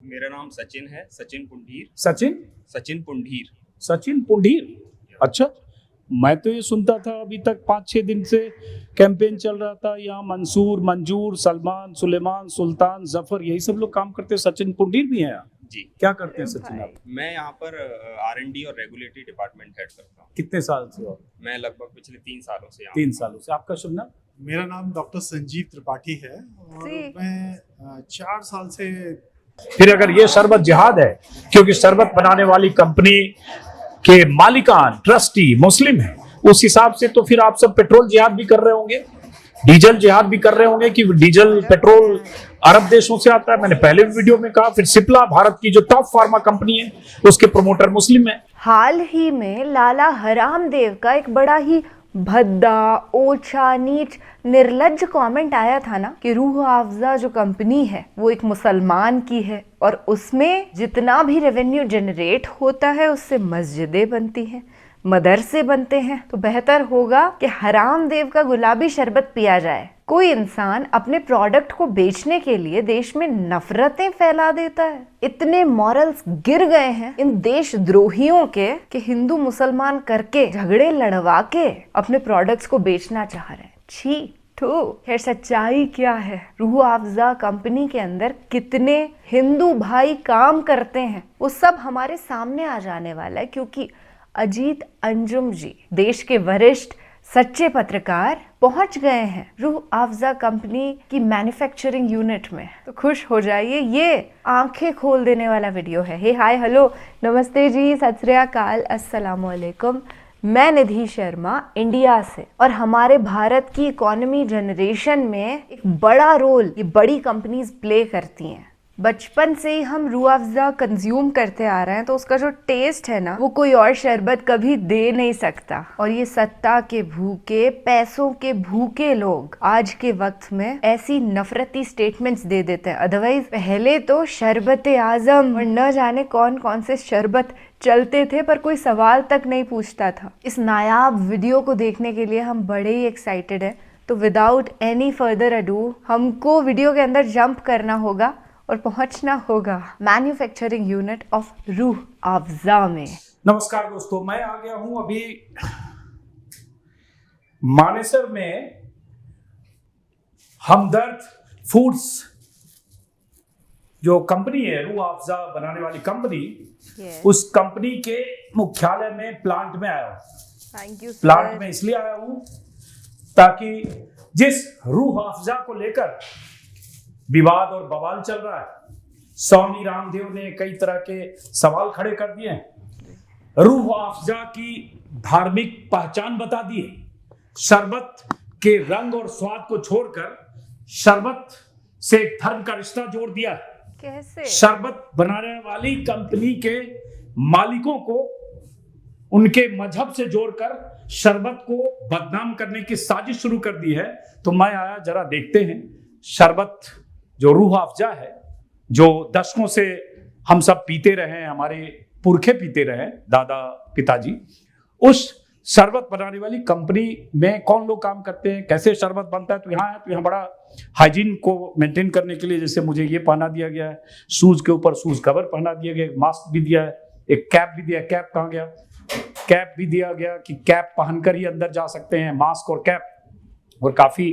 मेरा नाम सचिन है, सचिन पुंडीर। सचिन पुंडीर। अच्छा, मैं तो ये सुनता था अभी तक 5-6 दिन से कैंपेन चल रहा था, यहाँ मंसूर, मंजूर, सलमान, सुलेमान, सुल्तान, जफर, यही सब लोग काम करते हैं। सचिन पुंडीर भी हैं यहाँ? जी। क्या करते हैं सचिन आप? मैं यहाँ पर R&D और रेगुलेटरी डिपार्टमेंट हेड करता हूँ। कितने साल से हो? मैं लगभग पिछले 3 सालों से यहाँ। 3 सालों से। आपका शुभ नाम? मेरा नाम डॉक्टर संजीव त्रिपाठी है और मैं 4 साल से। फिर अगर ये शरबत जिहाद है, क्योंकि शरबत बनाने वाली कंपनी के मालिकान ट्रस्टी मुस्लिम है, उस हिसाब से तो फिर आप सब पेट्रोल जिहाद भी कर रहे होंगे, डीजल जिहाद भी कर रहे होंगे कि डीजल पेट्रोल अरब देशों से आता है। मैंने पहले भी वीडियो में कहा। फिर सिप्ला, भारत की जो टॉप फार्मा कंपनी है, उसके प्रमोटर मुस्लिम है। हाल ही में लाला हरामदेव का एक बड़ा ही भद्दा, ओछा, नीच, निर्लज्ज कमेंट आया था ना कि रूह अफ़ज़ा जो कंपनी है वो एक मुसलमान की है और उसमें जितना भी रेवेन्यू जनरेट होता है उससे मस्जिदें बनती हैं, मदरसे बनते हैं। तो बेहतर होगा कि हरामदेव का गुलाबी शरबत पिया जाए। कोई इंसान अपने प्रोडक्ट को बेचने के लिए देश में नफरतें फैला देता है। इतने मॉरल्स गिर गए हैं इन देशद्रोहियों के कि हिंदू मुसलमान करके, झगड़े लड़वा के अपने प्रोडक्ट्स को बेचना चाह रहे हैं। छी ठू। खैर, सच्चाई क्या है? रूह अफ़ज़ा कंपनी के अंदर कितने हिंदू भाई काम करते हैं वो सब हमारे सामने आ जाने वाला है, क्योंकि अजीत अंजुम जी, देश के वरिष्ठ सच्चे पत्रकार, पहुंच गए हैं रूह अफ़ज़ा कंपनी की मैन्युफैक्चरिंग यूनिट में। तो खुश हो जाइए, ये आंखें खोल देने वाला वीडियो है। हे हाय हेलो नमस्ते जी, सत श्री अकाल, अस्सलाम वालेकुम। मैं निधि शर्मा इंडिया से, और हमारे भारत की इकोनॉमी जनरेशन में एक बड़ा रोल ये बड़ी कंपनीज प्ले करती हैं। बचपन से ही हम रूह अफ़ज़ा कंज्यूम करते आ रहे हैं, तो उसका जो टेस्ट है ना वो कोई और शरबत कभी दे नहीं सकता। और ये सत्ता के भूखे, पैसों के भूखे लोग आज के वक्त में ऐसी नफरती स्टेटमेंट्स दे देते हैं। अदरवाइज पहले तो शरबत आजम और न जाने कौन कौन से शरबत चलते थे, पर कोई सवाल तक नहीं पूछता था। इस नायाब वीडियो को देखने के लिए हम बड़े ही एक्साइटेड हैं। तो विदाउट एनी फर्दर अडू हमको वीडियो के अंदर जंप करना होगा और पहुंचना होगा manufacturing unit of Rooh Afza में। नमस्कार दोस्तों, मैं आ गया हूं अभी मानेसर में हमदर्द फूड्स जो कंपनी है, रूह अफ़ज़ा बनाने वाली कंपनी, उस कंपनी के मुख्यालय में प्लांट में आया हूं। Thank you. प्लांट में इसलिए आया हूं ताकि जिस रूह अफ़ज़ा को लेकर विवाद और बवाल चल रहा है, स्वामी रामदेव ने कई तरह के सवाल खड़े कर दिए हैं, रूह अफ़ज़ा की धार्मिक पहचान बता दी है, शरबत के रंग और स्वाद को छोड़कर शरबत से एक धर्म का रिश्ता जोड़ दिया है। कैसे? शरबत बनाने वाली कंपनी के मालिकों को उनके मजहब से जोड़कर शरबत को बदनाम करने की साजिश शुरू कर दी है। तो मैं आया, जरा देखते हैं शरबत जो रूह अफ़ज़ा है, जो दशकों से हम सब पीते रहे, हमारे पुरखे पीते रहे, दादा पिताजी, उस शरबत बनाने वाली कंपनी में कौन लोग काम करते हैं, कैसे शरबत बनता है। तो यहाँ बड़ा हाइजीन को मेंटेन करने के लिए जैसे मुझे ये पहना दिया गया है, शूज के ऊपर शूज कवर पहना दिया गया, मास्क भी दिया है, एक कैप भी दिया। कैप कहाँ गया? कैप भी दिया गया कि कैप पहनकर ही अंदर जा सकते हैं, मास्क और कैप, और काफी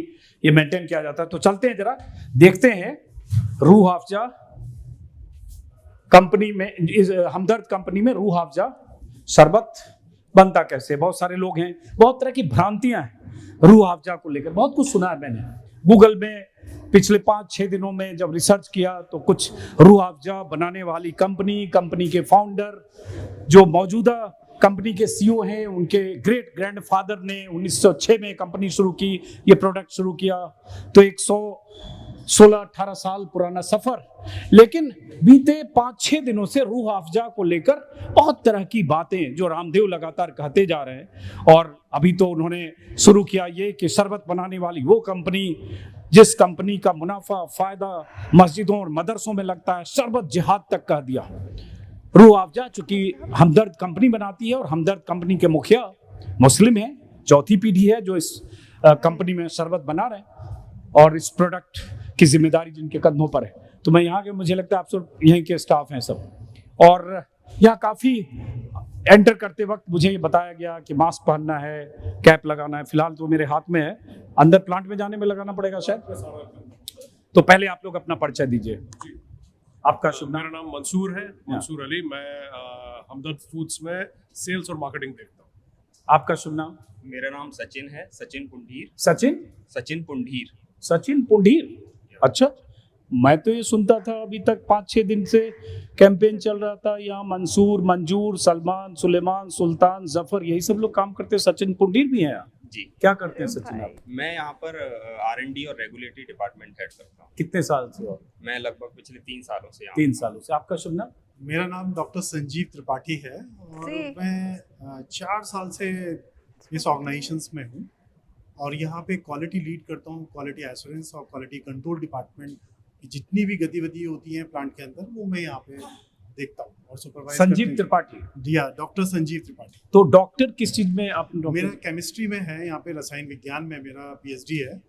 ये मेंटेन किया जाता है। तो चलते हैं, जरा देखते हैं रूह अफ़ज़ा कंपनी में, इस हमदर्द कंपनी में रूह अफ़ज़ा शरबत बनता कैसे। बहुत सारे लोग हैं, बहुत तरह की भ्रांतियां हैं रूह अफ़ज़ा को लेकर, बहुत कुछ सुना है मैंने। गूगल में पिछले 5-6 दिनों में जब रिसर्च किया तो कुछ रूह अफ़ज़ा बनाने वाली कंपनी के फाउंडर, जो मौजूदा कंपनी के सीईओ हैं, उनके ग्रेट ग्रैंडफादर ने 1906 में कंपनी शुरू की, ये प्रोडक्ट शुरू किया। तो 116-18 साल पुराना सफर। लेकिन बीते 5-6 दिनों से रूह अफ़ज़ा को लेकर बहुत तरह की बातें जो रामदेव लगातार कहते जा रहे हैं, और अभी तो उन्होंने शुरू किया ये कि शरबत बनाने वाली वो कंपनी जिस कंपनी का मुनाफा फायदा मस्जिदों और मदरसों में लगता है, शरबत जिहाद तक कह दिया। रूह अफ़ज़ा चूंकि हमदर्द कंपनी बनाती है और हमदर्द कंपनी के मुखिया मुस्लिम हैं, चौथी पीढ़ी है जो इस कंपनी में शरबत बना रहे हैं, और इस प्रोडक्ट की जिम्मेदारी जिनके कंधों पर है। तो मैं यहाँ के, मुझे लगता है आप सब यहीं के स्टाफ हैं सब, और यहाँ काफ़ी एंटर करते वक्त मुझे ये बताया गया कि मास्क पहनना है, कैप लगाना है। फिलहाल तो मेरे हाथ में है, अंदर प्लांट में जाने में लगाना पड़ेगा शायद। तो पहले आप लोग अपना परिचय दीजिए। आपका शुभ नाम? मेरा नाम मंसूर है, मंसूर अली। मैं हमदर्द फूड्स में सेल्स और मार्केटिंग देखता हूँ। आपका शुभ नाम? मेरा नाम सचिन है, सचिन पुंडीर। सचिन पुंडीर। पुंडीर। अच्छा, मैं तो ये सुनता था अभी तक 5-6 दिन से कैंपेन चल रहा था, यहाँ मंसूर, मंजूर, सलमान, सुलेमान, सुल्तान, जफर, यही सब लोग काम करते हैं। सचिन पुंडीर भी हैं यहाँ? जी। क्या करते हैं सचिन आप? मैं यहाँ पर R&D और रेगुलेटरी डिपार्टमेंट हेड करता हूँ। कितने साल से हो? मैं लगभग पिछले 3 सालों से यहाँ। 3 सालों से। आपका शुभ नाम? मेरा नाम डॉक्टर संजीव त्रिपाठी है और मैं 4 साल से इस ऑर्गेनाइजेशंस में हूँ और यहाँ पे क्वालिटी लीड करता हूँ। क्वालिटी एश्योरेंस और क्वालिटी कंट्रोल डिपार्टमेंट की जितनी भी गतिविधि होती है प्लांट के अंदर, वो मैं यहाँ पे देखता हूँ और सुपरवाइज। संजीव त्रिपाठी? जी हाँ, डॉक्टर संजीव त्रिपाठी। तो डॉक्टर किस चीज में आप? मेरा केमिस्ट्री में है, यहाँ पे रसायन विज्ञान में मेरा PhD है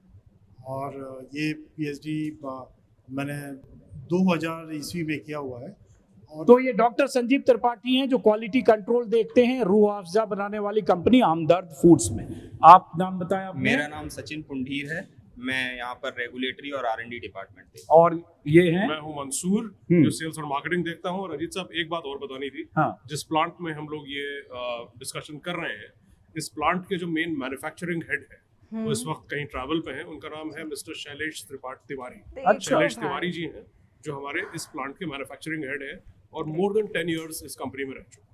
और ये PhD मैंने 2000 ईस्वी में किया हुआ है। और तो ये डॉक्टर संजीव त्रिपाठी हैं जो क्वालिटी कंट्रोल देखते हैं रूह अफ़ज़ा बनाने वाली कंपनी हमदर्द फूड्स में। आप नाम बताया आपने? मेरा नाम सचिन पुंडीर है, मैं यहाँ पर रेगुलेटरी और R&D डिपार्टमेंट देखता और ये हैं? मैं हूँ मंसूर, जो सेल्स और मार्केटिंग देखता हूँ। और अजीत साहब, एक बात और बतानी थी। हाँ। जिस प्लांट में हम लोग ये डिस्कशन कर रहे हैं, इस प्लांट के जो मेन मैन्युफैक्चरिंग हेड है वो इस वक्त कहीं ट्रैवल पे हैं। उनका नाम है मिस्टर शैलेश तिवारी। अच्छा। शैलेश तिवारी जी हैं जो हमारे इस प्लांट के मैन्युफैक्चरिंग हेड है और मोर देन 10 इयर्स इस कंपनी में रह चुके।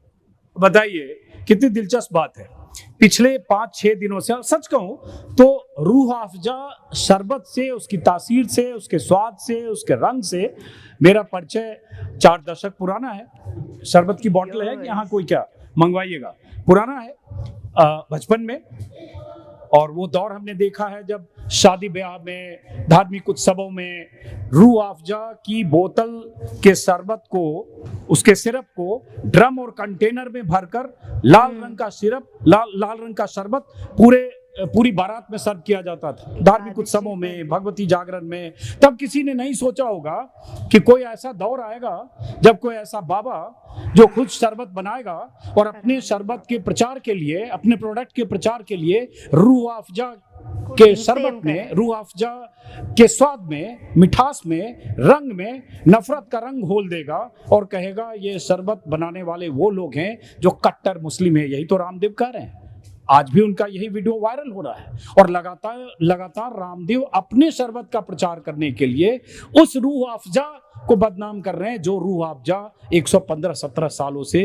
बताइए कितनी दिलचस्प बात है। पिछले 5-6 दिनों से, सच कहूं तो रूह अफ़ज़ा शरबत से, उसकी तासीर से, उसके स्वाद से, उसके रंग से मेरा परिचय 4 दशक पुराना है। शरबत की बोतल है कि यहाँ कोई क्या मंगवाइएगा, पुराना है बचपन में। और वो दौर हमने देखा है जब शादी ब्याह में, धार्मिक उत्सवों में रूह अफ़ज़ा की बोतल के शरबत को, उसके सिरप को ड्रम और कंटेनर में भरकर लाल रंग का सिरप, लाल रंग का शरबत पूरी बारात में सर्व किया जाता था। धार्मिक उत्सवों में, भगवती जागरण में। तब किसी ने नहीं सोचा होगा कि कोई ऐसा दौर आएगा जब कोई ऐसा बाबा जो खुद शरबत बनाएगा और अपने शरबत के प्रचार के लिए, अपने प्रोडक्ट के प्रचार के लिए रूह अफ़ज़ा के शरबत में, रूह अफ़ज़ा के स्वाद में, मिठास में, रंग में नफरत का रंग घोल देगा और कहेगा ये शरबत बनाने वाले वो लोग हैं जो कट्टर मुस्लिम है। यही तो रामदेव कह रहे हैं। आज भी उनका यही वीडियो वायरल हो रहा है और लगातार रामदेव अपने शरबत का प्रचार करने के लिए उस रूह अफ़ज़ा को बदनाम कर रहे हैं जो रूह अफ़ज़ा 115-17 सालों से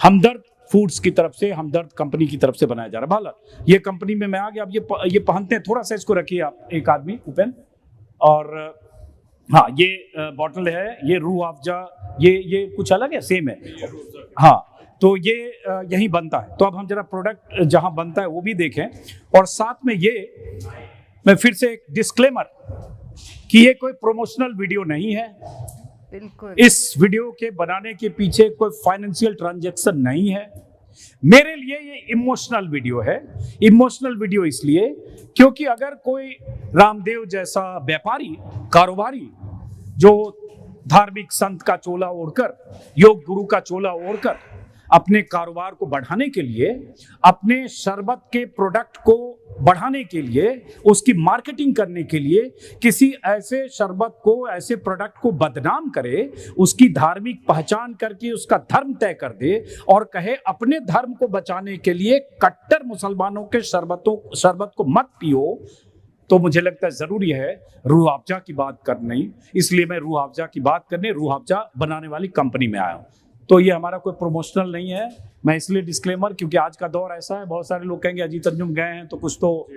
हमदर्द फूड्स की तरफ से, हमदर्द कंपनी की तरफ से बनाया जा रहा है। भाला, ये कंपनी में मैं आ गया। अब ये पहनते हैं, थोड़ा सा इसको रखिए आप, एक आदमी उपेन। और हाँ, ये बॉटल है, ये रूह अफ़ज़ा, ये कुछ अलग है, सेम है। हाँ, तो ये यहीं बनता है। तो अब हम जरा प्रोडक्ट जहां बनता है वो भी देखें। और साथ में ये मैं फिर से एक डिस्क्लेमर कि ये कोई प्रमोशनल वीडियो नहीं है। बिल्कुल। इस वीडियो के बनाने के पीछे कोई फाइनेंशियल ट्रांजैक्शन नहीं है। मेरे लिए ये इमोशनल वीडियो है। इमोशनल वीडियो इसलिए क्योंकि अगर कोई रामदेव जैसा व्यापारी, कारोबारी जो धार्मिक संत का चोला ओढ़कर, योग गुरु का चोला ओढ़कर अपने कारोबार को बढ़ाने के लिए, अपने शरबत के प्रोडक्ट को बढ़ाने के लिए, उसकी मार्केटिंग करने के लिए किसी ऐसे शरबत को, ऐसे प्रोडक्ट को बदनाम करे, उसकी धार्मिक पहचान करके उसका धर्म तय कर दे और कहे अपने धर्म को बचाने के लिए कट्टर मुसलमानों के शरबत को मत पियो, तो मुझे लगता है ज़रूरी है रूह अफ़ज़ा की बात करनी। इसलिए मैं रूह अफ़ज़ा की बात करने रूह अफ़ज़ा बनाने वाली कंपनी में आया हूँ। तो ये हमारा कोई प्रमोशनल नहीं है। मैं इसलिए डिस्क्लेमर, क्योंकि आज का दौर ऐसा है, बहुत सारे लोग कहेंगे अजीत अंजुम गए हैं तो कुछ तो,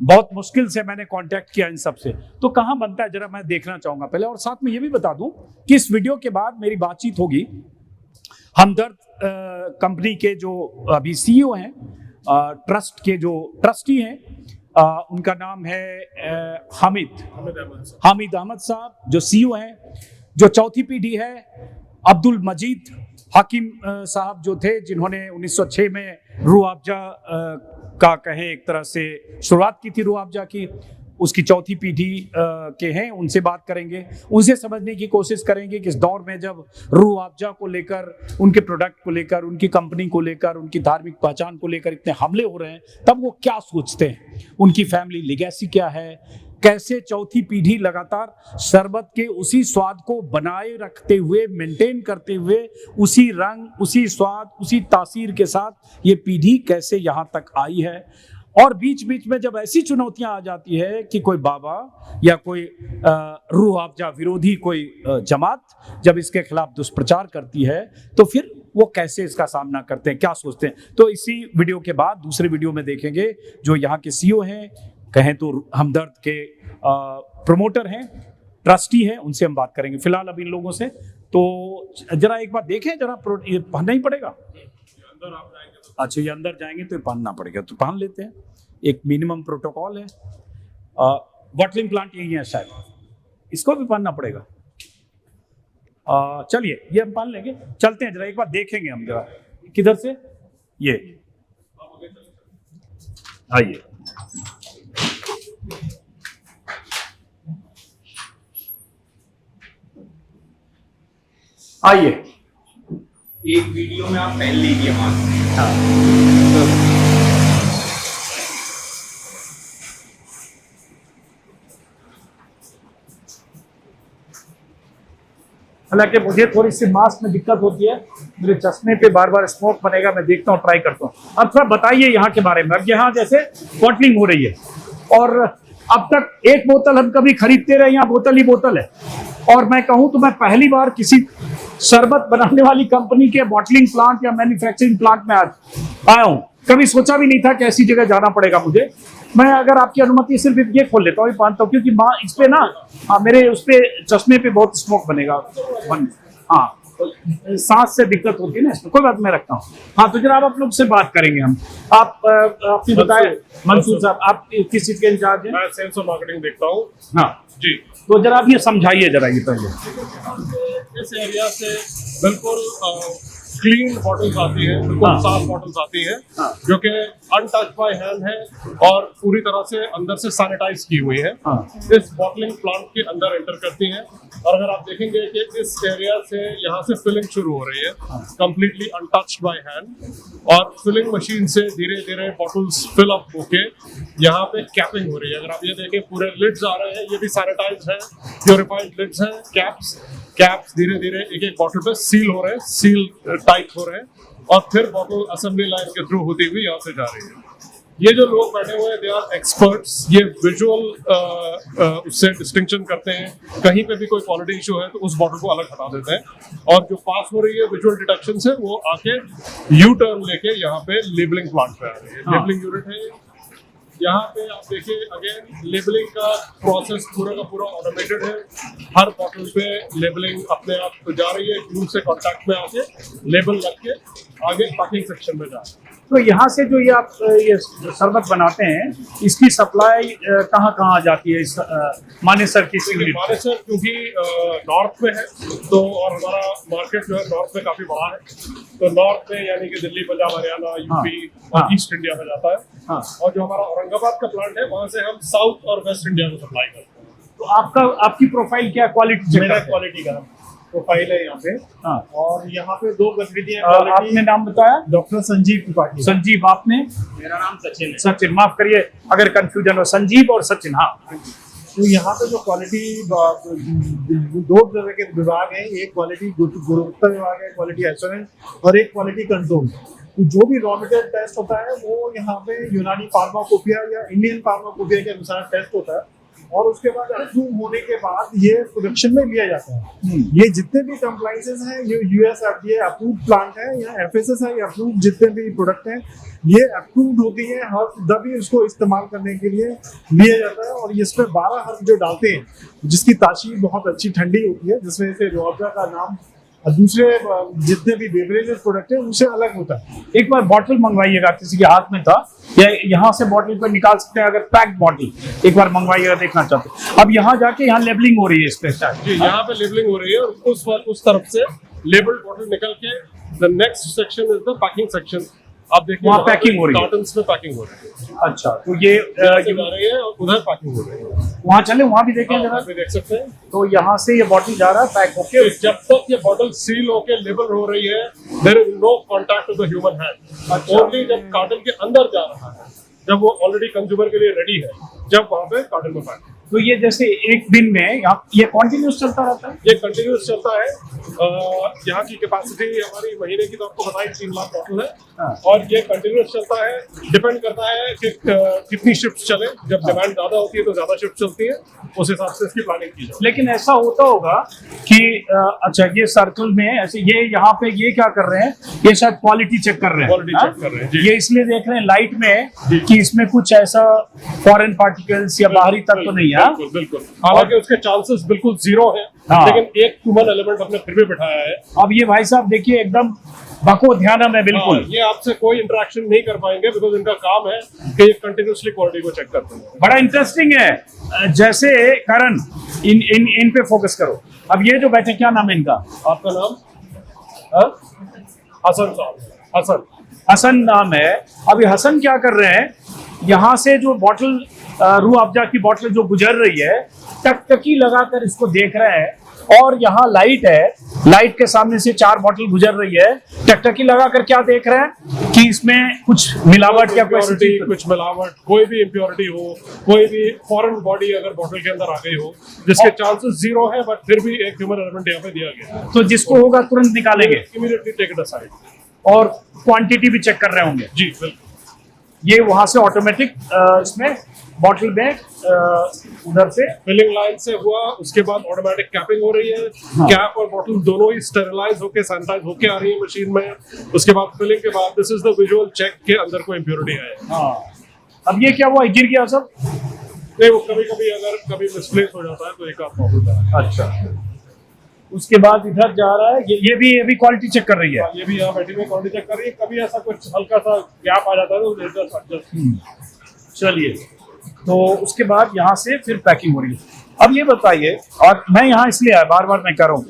बहुत मुश्किल से मैंने कांटेक्ट किया इन सब से, तो कहाँ बनता है जरा मैं देखना चाहूँगा पहले। और साथ में ये भी बता दूं कि इस वीडियो के बाद मेरी बातचीत होगी हमदर्द कंपनी के जो अभी CEO हैं, ट्रस्ट के जो ट्रस्टी हैं, उनका नाम है हामिद अहमद साहब, जो CEO हैं। जो चौथी पीढ़ी है अब्दुल मजीद हाकिम साहब जो थे, जिन्होंने 1906 में रूह अफ़ज़ा का कहे एक तरह से शुरुआत की थी रूह अफ़ज़ा की। उसकी चौथी पीढ़ी के हैं, उनसे बात करेंगे, उनसे समझने की कोशिश करेंगे कि इस दौर में जब रूह अफ़ज़ा को लेकर, उनके प्रोडक्ट को लेकर, उनकी कंपनी को लेकर, उनकी धार्मिक पहचान को लेकर इतने हमले हो रहे हैं, तब वो क्या सोचते हैं, उनकी फैमिली लेगेसी क्या है, कैसे चौथी पीढ़ी लगातार शरबत के उसी स्वाद को बनाए रखते हुए, मेंटेन करते हुए, उसी रंग, उसी स्वाद, उसी तासीर के साथ ये पीढ़ी कैसे यहाँ तक आई है। और बीच बीच में जब ऐसी चुनौतियां आ जाती है कि कोई बाबा या कोई रूह अफ़ज़ा विरोधी कोई जमात जब इसके खिलाफ दुष्प्रचार करती है, तो फिर वो कैसे इसका सामना करते हैं, क्या सोचते हैं। तो इसी वीडियो के बाद दूसरे वीडियो में देखेंगे जो यहाँ के सीईओ हैं, कहें तो हमदर्द के प्रमोटर हैं, ट्रस्टी हैं, उनसे हम बात करेंगे। फिलहाल अब इन लोगों से तो जरा एक बार देखें, जरा ये पहनना ही पड़ेगा। अच्छा, ये अंदर जाएंगे तो ये पहनना पड़ेगा, तो पहन लेते हैं, एक मिनिमम प्रोटोकॉल है। बॉटलिंग प्लांट यही है शायद, इसको भी पहनना पड़ेगा। चलिए ये हम पहन लेंगे, चलते हैं, जरा एक बार देखेंगे हम, जरा किधर से, ये आइए। आइए, एक वीडियो में आप पहन लीजिए मास्क। हाँ, हालांकि मुझे थोड़ी सी मास्क में दिक्कत होती है, मेरे चश्मे पे बार बार स्मोक बनेगा, मैं देखता हूँ, ट्राई करता हूँ। अब थोड़ा बताइए यहाँ के बारे में। अब यहाँ जैसे बॉटलिंग हो रही है और अब तक एक बोतल हम कभी खरीदते रहे, यहाँ बोतल ही बोतल है। और मैं कहूँ तो मैं पहली बार किसी शरबत बनाने वाली कंपनी के बॉटलिंग प्लांट या मैन्युफैक्चरिंग प्लांट में आज आया हूँ। कभी सोचा भी नहीं था कि ऐसी जगह जाना पड़ेगा मुझे। मैं अगर आपकी अनुमति सिर्फ ये खोल लेता हूँ, ये पहनता हूँ, क्योंकि इस पे ना मेरे उस पे चश्मे पे बहुत स्मोक बनेगा। हाँ, तो सांस से दिक्कत होती है ना इसमें, कोई बात मैं रखता हूँ। हाँ, तो जरा आप लोग से बात करेंगे हम। आप आपने बताया मंसूर साहब, आप किस चीज के इंचार्ज हैं? मैं सेल्स और मार्केटिंग देखता हूँ। हाँ जी, तो जरा आप ये समझाइए जरा ये पहले। इस एरिया से बिल्कुल क्लीन बॉटल्स आती है, बिल्कुल साफ बॉटल्स आती है, जो कि अनटच्ड बाय हैंड है और पूरी तरह से अंदर से सैनिटाइज की हुई है। इस बॉटलिंग प्लांट के अंदर एंटर करती हैं और अगर आप देखेंगे कि इस एरिया से यहाँ से फिलिंग शुरू हो रही है, कंप्लीटली अनटच्ड बाय हैंड, और फिलिंग मशीन से धीरे धीरे बॉटल्स फिल अप होके यहाँ पे कैपिंग हो रही है। अगर आप ये देखें, पूरे लिड्स आ रहे हैं, ये भी सैनिटाइज है, प्योरिफाइड लिड्स हैं। कैप्स धीरे धीरे एक एक बॉटल पे सील हो रहे हैं, सील टाइट हो रहे हैं, और फिर बॉटल असेंबली लाइन के थ्रू होती हुई यहाँ से जा रही है। ये जो लोग बैठे हुए हैं, दे आर एक्सपर्ट्स। ये विजुअल उससे डिस्टिंक्शन करते हैं, कहीं पे भी कोई क्वालिटी इशू है तो उस बॉटल को अलग हटा देते हैं, और जो पास हो रही है विजुअल डिटेक्शन से, वो आके यू टर्न लेके यहाँ पे लेबलिंग प्लांट पे आ रही है। लेबलिंग यूनिट है यहाँ पे। आप देखिए, अगेन लेबलिंग का प्रोसेस पूरा का पूरा ऑटोमेटेड है। हर बॉटल पे लेबलिंग अपने आप जा रही है, ग्लू से कांटेक्ट में आके लेबल लग के आगे पैकिंग सेक्शन में जा रही है। तो यहाँ से जो ये आप ये शरबत बनाते हैं, इसकी सप्लाई कहाँ कहाँ जाती है? इस मानेसर की मानेसर क्योंकि नॉर्थ में है, तो और हमारा मार्केट जो है नॉर्थ में काफी बड़ा है, तो नॉर्थ में यानी कि दिल्ली, पंजाब, हरियाणा, यूपी और ईस्ट इंडिया में जाता है। और जो हमारा औरंगाबाद का प्लांट है, वहाँ से हम साउथ और वेस्ट इंडिया को सप्लाई करते हैं। तो आपकी प्रोफाइल क्या क्वालिटी? मेरा क्वालिटी का प्रोफाइल है यहाँ पे। हाँ, और यहाँ पे दो गतिविधियां। आपने नाम बताया? डॉक्टर संजीव त्रिपाठी। संजीव, आपने? मेरा नाम सचिन है। सचिन, माफ करिए अगर कंफ्यूजन हो, संजीव और सचिन। हाँ, तो यहाँ पे जो क्वालिटी, दो तरह के विभाग हैं, एक क्वालिटी गुणवत्ता विभाग है, क्वालिटी एश्योरेंस, और एक क्वालिटी कंट्रोल। तो जो भी रॉ मटेरियल टेस्ट होता है वो यहाँ पे यूनानी फार्माकोपिया या इंडियन फार्माकोपिया के अनुसार टेस्ट होता है, और उसके बाद अप्रूव होने के बाद ये प्रोडक्शन में लिया जाता है। ये जितने भी कंप्लाइंसेस हैं, ये यूएस FDA अप्रूव प्लांट है या FSSAI अप्रूव जितने भी प्रोडक्ट हैं, ये अप्रूव्ड होती है, हर तभी उसको इस्तेमाल करने के लिए लिया जाता है। और इस पे 12 हर्ब जो डालते हैं, जिसकी तासीर बहुत अच्छी ठंडी होती है, जिसमें से रूह अफ़ज़ा का नाम दूसरे जितने भी बेवरेजेस प्रोडक्ट है उनसे अलग होता है। एक बार बॉटल मंगवाइएगा, किसी के हाथ में था या यहाँ से बॉटल पर निकाल सकते हैं, अगर पैक्ड बॉटल एक बार मंगवाइएगा, देखना चाहते हैं। अब यहाँ जाके यहाँ लेबलिंग हो रही है इस पे जी, यहाँ पे लेबलिंग हो रही है, और उस तरफ से लेबल्ड बॉटल निकल के the next section is the packing section. आप देखिए वहाँ पैकिंग हो रही है, कार्टन्स में पैकिंग हो रही है। अच्छा, तो ये जा रही है और उधर पैकिंग हो रही है। वहाँ चले, वहाँ भी देखें जरा, आप देख सकते हैं। तो यहाँ से ये बॉटल जा रहा है पैक होके, जब तक ये बॉटल सील होके लेबल हो रही है, there is no contact with the human hand. Only जब कार्टन के अंदर जा रहा है, जब वो ऑलरेडी कंज्यूमर के लिए रेडी है, जब वहाँ पे कार्टन में पैक। तो ये जैसे एक दिन में ये कंटिन्यूस चलता रहता है? ये कंटिन्यूस चलता है। यहाँ की कैपेसिटी हमारी महीने की तो आपको बताई 3 लाख बॉटल है। हाँ। और ये कंटिन्यूस चलता है, डिपेंड करता है कि कितनी शिफ्ट चले। जब डिमांड ज्यादा होती है तो ज्यादा शिफ्ट चलती है, उस हिसाब से इसकी प्लानिंग की जाए। लेकिन ऐसा होता होगा कि अच्छा, ये सर्कल में ऐसे ये यहाँ पे ये क्या कर रहे हैं, ये शायद क्वालिटी चेक कर रहे हैं, क्वालिटी चेक कर रहे हैं जी। ये इसलिए देख रहे हैं लाइट में कि इसमें कुछ ऐसा फॉरेन पार्टिकल्स या बाहरी तत्व तो नहीं है। बिल्कुल बिल्कुल, हालांकि उसके चांसेस बिल्कुल जीरो है, हाँ। लेकिन एक ह्यूमन एलिमेंट हमने फिर भी बिठाया है। अब ये भाई साहब देखिए एकदम बको ध्यानम है बिल्कुल। हाँ, ये आपसे कोई इंटरेक्शन नहीं कर पाएंगे, बिकॉज इनका काम है कि ये कंटिन्यूसली क्वालिटी को चेक करते हैं। बड़ा इंटरेस्टिंग है। जैसे करण, इन पे फोकस करो। अब ये जो बैठे, क्या नाम है इनका? आपका नाम? हसन साहब। हसन नाम है। अभी हसन क्या कर रहे हैं, यहाँ से जो बॉटल रूह अफ़ज़ा की बॉटल जो गुजर रही है, टकटकी लगाकर इसको देख रहे हैं, और यहाँ लाइट है, लाइट के सामने से 4 बॉटल गुजर रही है, टकटकी लगाकर क्या देख रहे हैं कि इसमें कुछ मिलावट या कुछ मिलावट, कोई भी इम्प्योरिटी हो, कोई भी फॉरेन बॉडी अगर बॉटल के अंदर आ गई हो, जिसके चांसेस जीरो है, बट फिर भी एक ह्यूमन एलिमेंट यहाँ पे दिया गया है। तो जिसको होगा तुरंत निकालेंगे, इमीडिएटली टेक इट असाइड, और क्वांटिटी भी चेक कर रहे होंगे जी बिल्कुल। ये वहां से ऑटोमेटिक इसमें बॉटल में उधर से फिलिंग लाइन से हुआ, उसके बाद ऑटोमेटिक कैपिंग हो रही है। हाँ। कैप और बॉटल दोनों ही स्टेरिलाइज होके सैनिटाइज होके आ रही है मशीन में। उसके बाद फिलिंग के बाद this is the visual check के अंदर कोई इंप्योरिटी है। हाँ। अब ये क्या हुआ, गिर गया सब? नहीं, वो कभी कभी अगर कभी मिसप्लेस हो जाता है तो एक आध प्रॉब्लम है। अच्छा, उसके बाद इधर जा रहा है, ये भी क्वालिटी चेक कर रही है। ये भी यहाँ बैठी हुई क्वालिटी चेक कर रही है। कभी ऐसा कुछ हल्का सा गैप आ जाता है तो एडजस्ट। चलिए, तो उसके बाद यहाँ से फिर पैकिंग हो रही है। अब ये बताइए, और मैं यहाँ इसलिए आया, बार बार मैं कर रहा हूँ,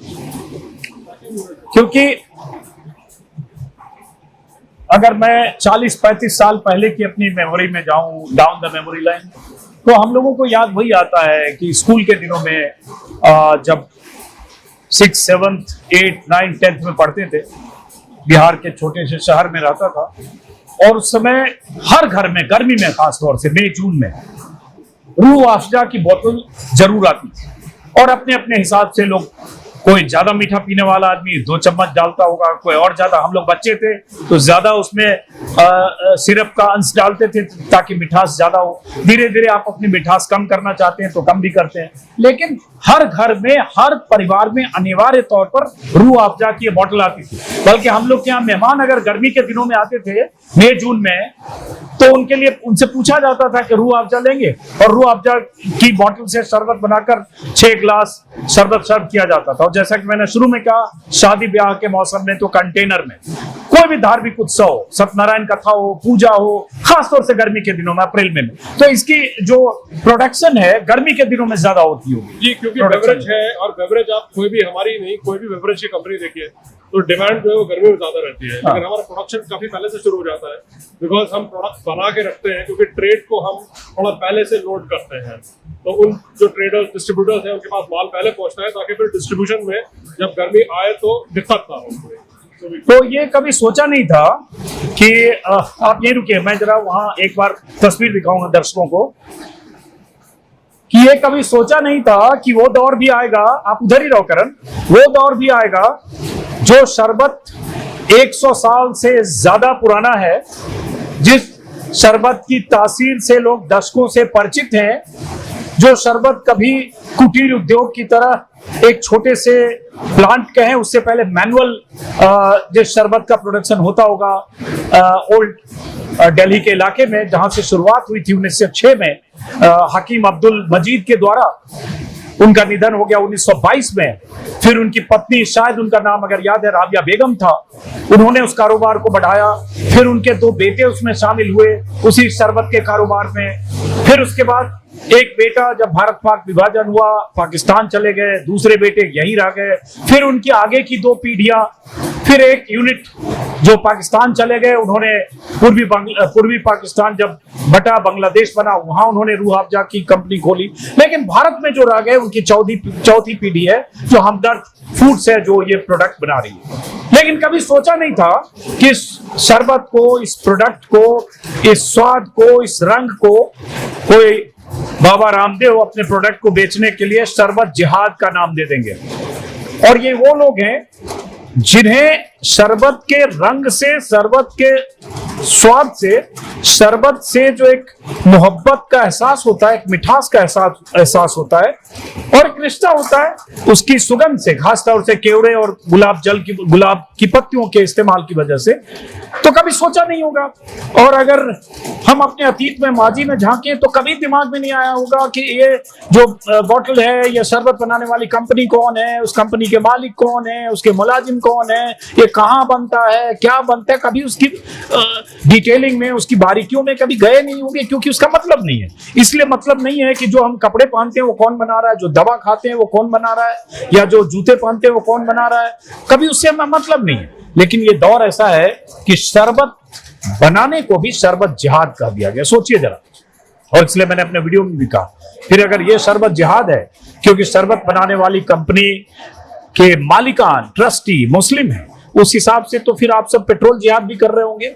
क्योंकि अगर मैं 40-35 साल पहले की अपनी मेमोरी में जाऊं, डाउन द मेमोरी लाइन, तो हम लोगों को याद वही आता है कि स्कूल के दिनों में जब 6th, 7th, 8th, 9th, 10th में पढ़ते थे, बिहार के छोटे से शहर में रहता था, और उस समय हर घर में, गर्मी में खास तौर से मई जून में, रूह अफ़ज़ा की बोतल जरूर आती थी। और अपने अपने हिसाब से लोग, कोई ज्यादा मीठा पीने वाला आदमी 2 चम्मच डालता होगा, कोई और ज्यादा, हम लोग बच्चे थे तो ज्यादा उसमें सिरप का अंश डालते थे ताकि मिठास ज्यादा हो। धीरे धीरे आप अपनी मिठास कम करना चाहते हैं तो कम भी करते हैं, लेकिन हर घर में, हर परिवार में अनिवार्य तौर पर रूह अफ़ज़ा की बोतल आती थी। बल्कि हम लोग के यहाँ मेहमान अगर गर्मी के दिनों में आते थे, मई जून में, तो उनके लिए उनसे पूछा जाता था कि रूह अफ़ज़ा लेंगे, और रूह अफ़ज़ा की बोतल से शरबत बनाकर 6 ग्लास शरबत सर्व किया जाता था। और जैसा कि मैंने शुरू में कहा, शादी ब्याह के मौसम में तो कंटेनर में, कोई भी धार्मिक उत्सव हो, सत्यनारायण कथा हो, पूजा हो, खासतौर से गर्मी के दिनों में, अप्रैल में, तो इसकी जो प्रोडक्शन है गर्मी के दिनों में ज्यादा होती होगी जी, क्योंकि बेवरेज है। और बेवरेज आप कोई भी, हमारी नहीं, कोई भी बेवरेज की कंपनी देखिए तो डिमांड जो है वो गर्मी में ज्यादा रहती है। लेकिन हमारा प्रोडक्शन काफी पहले से शुरू हो जाता है, बिकॉज हम प्रोडक्ट बना के रखते हैं, क्योंकि ट्रेड को हम थोड़ा पहले से लोड करते हैं। तो उन जो ट्रेडर्स, डिस्ट्रीब्यूटर्स हैं, उनके पास माल पहले पहुंचता है, ताकि फिर डिस्ट्रीब्यूशन में जब गर्मी आए तो दिक्कत ना हो। तो ये कभी सोचा नहीं था कि आप यहीं रुकिए, मैं जरा वहां एक बार तस्वीर दिखाऊंगा दर्शकों को, कि ये कभी सोचा नहीं था कि वो दौर भी आएगा, आप उधर ही रहो करण, वो दौर भी आएगा जो शरबत 100 साल से ज्यादा पुराना है, जिस शरबत की तासीर से लोग दशकों से परिचित हैं, जो शरबत कभी कुटीर उद्योग की तरह एक छोटे से प्लांट कहें, उससे पहले मैनुअल जिस शरबत का प्रोडक्शन होता होगा ओल्ड दिल्ली के इलाके में, जहां से शुरुआत हुई थी 1906 में हकीम अब्दुल मजीद के द्वारा। उनका निधन हो गया 1922 में। फिर उनकी पत्नी, शायद उनका नाम अगर याद है राबिया बेगम था, उन्होंने उस कारोबार को बढ़ाया। फिर उनके 2 बेटे उसमें शामिल हुए उसी शरबत के कारोबार में। फिर उसके बाद एक बेटा, जब भारत पाक विभाजन हुआ, पाकिस्तान चले गए, दूसरे बेटे यहीं रह गए। फिर उनकी आगे की 2 पीढ़ियां, फिर एक यूनिट जो पाकिस्तान चले गए, उन्होंने पूर्वी पाकिस्तान जब बटा बांग्लादेश बना, वहां उन्होंने रूह अफ़ज़ा की कंपनी खोली। लेकिन भारत में जो रह गए उनकी चौथी पीढ़ी है जो हमदर्द फूड्स है, जो ये प्रोडक्ट बना रही है। लेकिन कभी सोचा नहीं था कि इस शरबत को, इस प्रोडक्ट को, इस स्वाद को, इस रंग को कोई बाबा रामदेव अपने प्रोडक्ट को बेचने के लिए शरबत जिहाद का नाम दे देंगे। और ये वो लोग हैं जिन्हें शरबत के रंग से, शरबत के स्वाद से, शरबत से जो एक मोहब्बत का एहसास होता है, एक मिठास का एहसास होता है और एक रिश्ता होता है उसकी सुगंध से, खास तौर से केवड़े और गुलाब की पत्तियों के इस्तेमाल की वजह से। तो कभी सोचा नहीं होगा। और अगर हम अपने अतीत में, माजी में झांकें तो कभी दिमाग में नहीं आया होगा कि ये जो बोतल है, ये शरबत बनाने वाली कंपनी कौन है, उस कंपनी के मालिक कौन है, उसके मुलाजिम कौन है, ये कहाँ बनता है, क्या बनता है, कभी उसकी डिटेलिंग में, उसकी बारीकियों में कभी गए नहीं होंगे, क्योंकि उसका मतलब नहीं है। इसलिए मतलब नहीं है कि जो हम कपड़े पहनते हैं वो कौन बना रहा है, जो दवा खाते हैं वो कौन बना रहा है, या जो जूते पहनते हैं वो कौन बना रहा है, कभी उससे मतलब नहीं है। लेकिन ये दौर ऐसा है कि शरबत बनाने को भी शरबत जिहाद कह दिया गया। सोचिए जरा। और इसलिए मैंने अपने वीडियो में भी कहा, फिर अगर ये शरबत जिहाद है क्योंकि शरबत बनाने वाली कंपनी के मालिकान, ट्रस्टी मुस्लिम है, उस हिसाब से तो फिर आप सब पेट्रोल जिहाद भी कर रहे होंगे,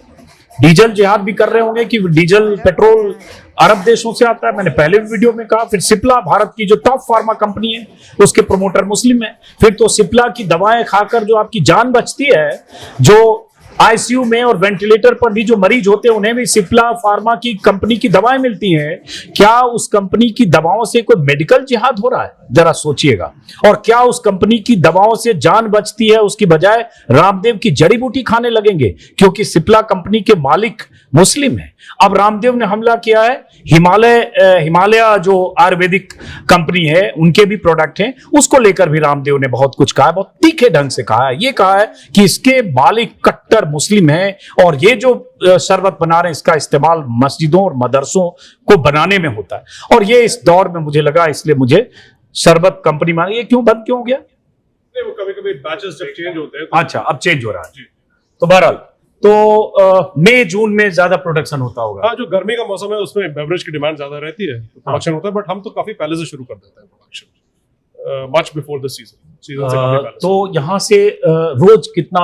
डीजल जिहाद भी कर रहे होंगे कि डीजल पेट्रोल अरब देशों से आता है। मैंने पहले भी वीडियो में कहा। फिर सिप्ला, भारत की जो टॉप फार्मा कंपनी है, उसके प्रमोटर मुस्लिम है। फिर तो सिप्ला की दवाएं खाकर जो आपकी जान बचती है, जो आईसीयू में और वेंटिलेटर पर भी जो मरीज होते हैं उन्हें भी सिप्ला फार्मा की कंपनी की दवाएं मिलती हैं। क्या उस कंपनी की दवाओं से कोई मेडिकल जिहाद हो रहा है? जरा सोचिएगा। और क्या उस कंपनी की दवाओं से जान बचती है, उसकी बजाय रामदेव की जड़ी बूटी खाने लगेंगे? क्योंकि सिप्ला कंपनी के मालिक मुस्लिम है। अब रामदेव ने हमला किया है, हिमालय जो आयुर्वेदिक कंपनी है, उनके भी प्रोडक्ट हैं, उसको लेकर भी रामदेव ने बहुत कुछ कहा है, बहुत तीखे ढंग से कहा है। ये कहा है कि इसके मालिक कट्टर मुस्लिम है और ये जो शरबत बना रहे हैं इसका इस्तेमाल मस्जिदों और मदरसों को बनाने में होता है। और ये इस दौर में मुझे लगा, इसलिए मुझे शरबत कंपनी माना। ये क्यों बंद क्यों हो गया? वो कभी-कभी बैचेस जब चेंज होते हैं तो अच्छा, अब चेंज हो रहा है। तो बहरहाल तो मई जून में ज्यादा प्रोडक्शन होता होगा। हाँ, जो गर्मी का मौसम है उसमें बेवरेज की डिमांड ज्यादा रहती है, तो प्रोडक्शन होता है। बट हम तो काफी पहले से शुरू कर देते हैं production, much before the season से काफी पहले। तो यहाँ से रोज कितना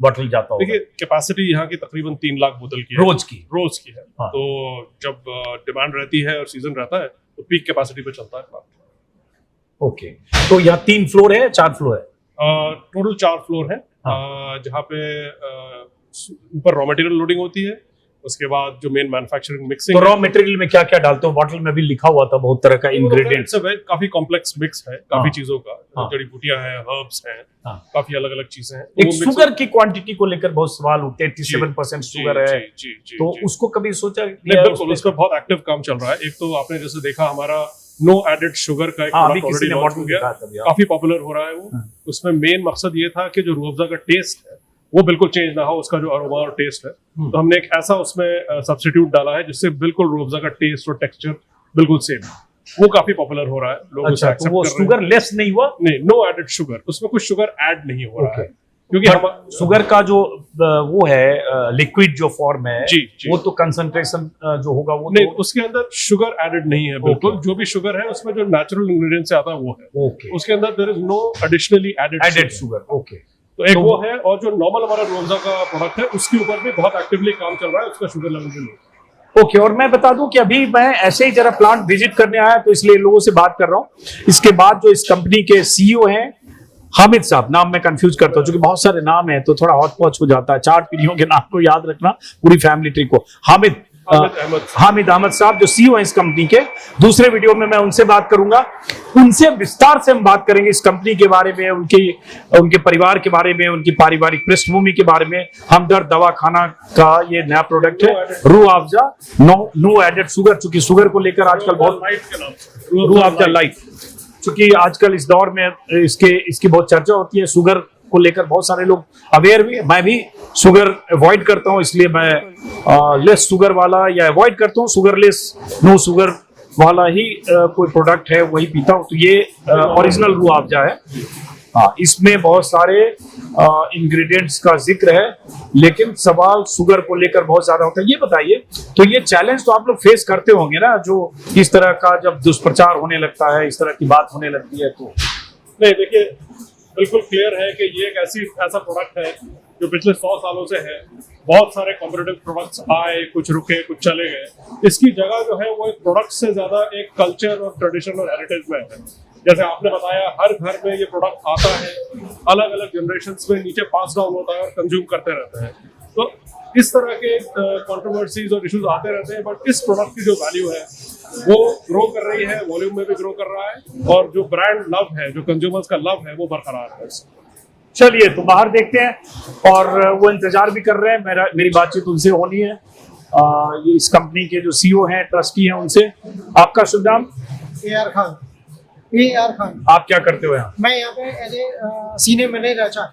बॉटल जाता होगा? देखिए, कैपेसिटी यहाँ की तकरीबन 3 लाख बोतल की रोज की है। हाँ। तो जब डिमांड रहती है और सीजन रहता है तो पीक कैपेसिटी पे चलता है। ओके, तो यहाँ 3 फ्लोर है, 4 फ्लोर है? टोटल 4 फ्लोर है। जहाँ पे ऊपर रॉ मटेरियल लोडिंग होती है, उसके बाद जो मेन मैन्युफैक्चरिंग मिक्सिंग। तो रॉ मटेरियल में क्या क्या डालते हो? बॉटल में भी लिखा हुआ था बहुत तरह का इंग्रेडिएंट्स। काफी कॉम्प्लेक्स मिक्स है, काफी चीजों का, जड़ी बूटियां हैं, हर्ब्स हैं, काफी अलग अलग चीजें हैं। एक शुगर की क्वांटिटी को लेकर बहुत सवाल उठते हैं, 87% शुगर है, तो उसको कभी सोचा? बिल्कुल, उस पर बहुत एक्टिव काम चल रहा है। एक तो आपने जैसे देखा हमारा नो एडेड शुगर का एक प्रोडक्ट ऑलरेडी लॉन्च हो गया, काफी पॉपुलर हो रहा है वो। उसमें मेन मकसद ये था कि जो रूह अफ़ज़ा का टेस्ट है वो बिल्कुल चेंज ना हो, उसका जो अरोमा और टेस्ट है। तो हमने एक ऐसा उसमें सब्स्टिट्यूट डाला है जिससे बिल्कुल रूह अफ़ज़ा का टेस्ट और टेक्सचर बिल्कुल सेम है। वो काफी पॉपुलर हो रहा है, लोग उसे एक्सेप्ट कर रहे हैं। शुगर लेस नहीं हुआ? नहीं, नो एडेड शुगर, उसमें कुछ शुगर ऐड नहीं हो रहा है, क्योंकि हम शुगर का जो वो है लिक्विड जो फॉर्म है, जी, वो तो कंसंट्रेशन जो होगा वो नहीं, उसके अंदर शुगर एडेड नहीं है। बिल्कुल, जो भी शुगर है उसमें जो नेचुरल इंग्रेडिएंट से आता है वो है। उसके अंदर there is no additionally added sugar. Okay, तो एक वो है, और जो नॉर्मल हमारा रूह अफ़ज़ा का प्रोडक्ट है उसके ऊपर भी बहुत एक्टिवली काम चल रहा है, उसका शुगर लेवल भी लो। ओके, और मैं बता दूं कि अभी मैं ऐसे ही जरा प्लांट विजिट करने आया, तो इसलिए लोगों से बात कर रहा हूं। इसके बाद जो इस कंपनी के सीईओ हैं हामिद साहब, नाम मैं कंफ्यूज करता हूं क्योंकि बहुत सारे नाम है तो थोड़ा हौच पौच हो जाता है। 4 पीढ़ियों के नाम को याद रखना, पूरी फैमिली ट्री को। हामिद अहमद साहब जो सीईओ हैं इस कंपनी के। दूसरे वीडियो में मैं उनसे बात करूंगा, उनसे विस्तार से हम बात करेंगे इस कंपनी के बारे में, उनके परिवार के बारे में, उनकी पारिवारिक पृष्ठभूमि के बारे में। हमदर्द दवा खाना का ये नया प्रोडक्ट है Rooh Afza no added sugar. चूंकि शुगर को लेकर आजकल बहुत रूह अफ़ज़ा लाइट, चूंकि आजकल इस दौर में इसकी बहुत चर्चा होती है, शुगर को लेकर बहुत सारे लोग अवेयर भी। मैं भी शुगर अवॉइड करता हूं, इसलिए मैं लेस शुगर वाला या अवॉइड करता हूं, शुगरलेस नो शुगर वाला ही कोई प्रोडक्ट है वही पीता हूं। तो ये ओरिजिनल रूह अफ़ज़ा है। हाँ, इसमें बहुत सारे इंग्रेडिएंट्स का जिक्र है, लेकिन सवाल शुगर को लेकर बहुत ज्यादा होता है। ये बताइए, तो ये चैलेंज तो आप लोग फेस करते होंगे ना, जो इस तरह का जब दुष्प्रचार होने लगता है, इस तरह की बात होने लगती है तो? नहीं, देखिए, बिल्कुल क्लियर है कि ये एक ऐसा प्रोडक्ट है जो पिछले 100 सालों से है। बहुत सारे कॉम्पिटिटिव प्रोडक्ट्स आए, कुछ रुके, कुछ चले गए। इसकी जगह जो है वो एक प्रोडक्ट से ज्यादा एक कल्चर और ट्रेडिशन और हेरिटेज में है। जैसे आपने बताया, हर घर में ये प्रोडक्ट आता है, अलग अलग जनरेशंस में नीचे पास डाउन होता है और कंज्यूम करते रहते हैं। तो इस तरह के कंट्रोवर्सीज और इश्यूज आते रहते हैं, बट इस प्रोडक्ट की जो वैल्यू है वो ग्रो कर रही है, वॉल्यूम में भी ग्रो कर रहा है, और जो ब्रांड लव है, जो कंज्यूमर्स का लव है, वो बरकरार है। चलिए, तो बाहर देखते हैं, और वो इंतजार भी कर रहे हैं, मेरी बातचीत उनसे होनी है। ये इस कंपनी के जो सीईओ हैं, ट्रस्टी हैं, उनसे। आपका शुभ नाम? AR खान। आप क्या करते हो यहाँ? मैं यहाँ पे as a senior manager HR।